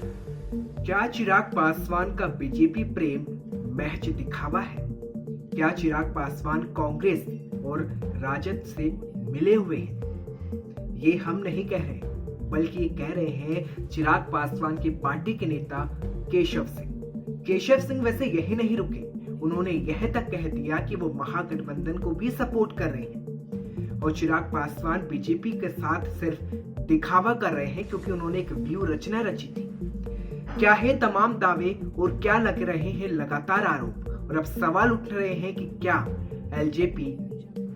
क्या चिराग पासवान का बीजेपी प्रेम महज दिखावा है? क्या चिराग पासवान कांग्रेस और राजद से मिले हुए हैं? ये हम नहीं कह रहे, बल्कि ये कह रहे हैं चिराग पासवान की पार्टी के नेता केशव सिंह। केशव सिंह वैसे यही नहीं रुके, उन्होंने यह तक कह दिया कि वो महागठबंधन को भी सपोर्ट कर रहे हैं और चिराग पासवान बीजेपी के साथ सिर्फ दिखावा कर रहे हैं क्योंकि उन्होंने एक व्यू रचना रची थी। क्या है तमाम दावे और क्या लग रहे हैं लगातार आरोप, और अब सवाल उठ रहे हैं कि क्या एलजेपी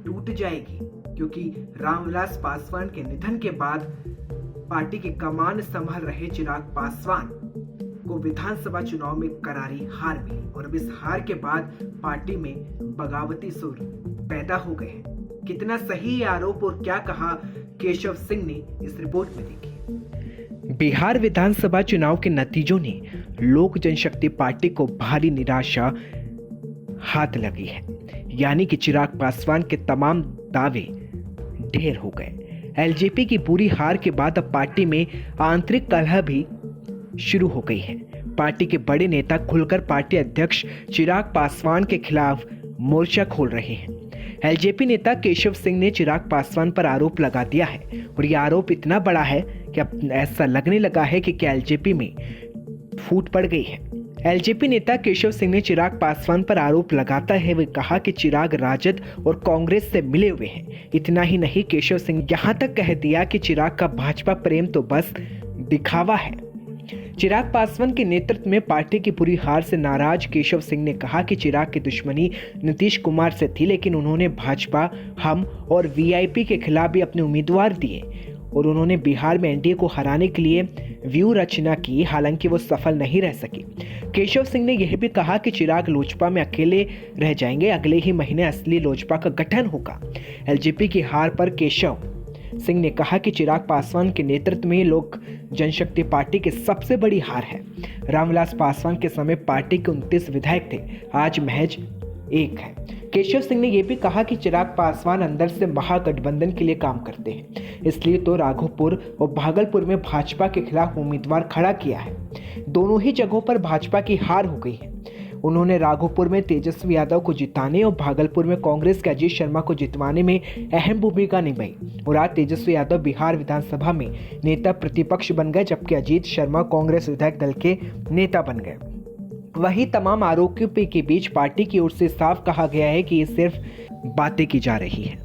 टूट जाएगी, क्योंकि रामविलास पासवान के निधन के बाद पार्टी की कमान संभाल रहे चिराग पासवान को विधानसभा चुनाव में करारी हार मिली और अब इस हार के बाद पार्टी में बगावती सुर पैदा हो गए हैं। कितना सही ये आरोप और क्या कहा केशव सिंह ने, इस रिपोर्ट में देखिए। बिहार विधानसभा चुनाव के नतीजों ने लोक जनशक्ति पार्टी को भारी निराशा हाथ लगी है, यानी कि चिराग पासवान के तमाम दावे ढेर हो गए। एलजेपी की बुरी हार के बाद अब पार्टी में आंतरिक कलह भी शुरू हो गई है। पार्टी के बड़े नेता खुलकर पार्टी अध्यक्ष चिराग पासवान के खिलाफ मोर्चा खोल रहे हैं। एलजेपी नेता केशव सिंह ने चिराग पासवान पर आरोप लगा दिया है और यह आरोप इतना बड़ा है कि अब ऐसा लगने लगा है कि क्या एलजेपी में फूट पड़ गई है। एलजेपी नेता केशव सिंह ने चिराग पासवान पर आरोप लगाता है वे कहा कि चिराग राजद और कांग्रेस से मिले हुए हैं। इतना ही नहीं, केशव सिंह यहां तक कह दिया कि चिराग का भाजपा प्रेम तो बस दिखावा है। चिराग पासवान के नेतृत्व में पार्टी की बुरी हार से नाराज केशव सिंह ने कहा कि चिराग की दुश्मनी नीतीश कुमार से थी, लेकिन उन्होंने भाजपा, हम और वीआईपी के खिलाफ भी अपने उम्मीदवार दिए और उन्होंने बिहार में एनडीए को हराने के लिए व्यू रचना की, हालांकि वो सफल नहीं रह सकी। केशव सिंह ने यह भी कहा कि चिराग लोजपा में अकेले रह जाएंगे, अगले ही महीने असली लोजपा का गठन होगा। एलजेपी की हार पर केशव सिंह ने कहा कि चिराग पासवान के नेतृत्व में लोक जनशक्ति पार्टी की सबसे बड़ी हार है। रामविलास पासवान के समय पार्टी के 29 विधायक थे, आज महज 1 है। केशव सिंह ने यह भी कहा कि चिराग पासवान अंदर से महागठबंधन के लिए काम करते हैं, इसलिए तो राघोपुर और भागलपुर में भाजपा के खिलाफ उम्मीदवार खड़ा किया है। दोनों ही जगहों पर भाजपा की हार हो गई है। उन्होंने राघोपुर में तेजस्वी यादव को जिताने और भागलपुर में कांग्रेस के अजीत शर्मा को जितवाने में अहम भूमिका निभाई और आज तेजस्वी यादव बिहार विधानसभा में नेता प्रतिपक्ष बन गए, जबकि अजीत शर्मा कांग्रेस विधायक दल के नेता बन गए। वहीं तमाम आरोपों के बीच पार्टी की ओर से साफ कहा गया है कि ये सिर्फ बातें की जा रही है।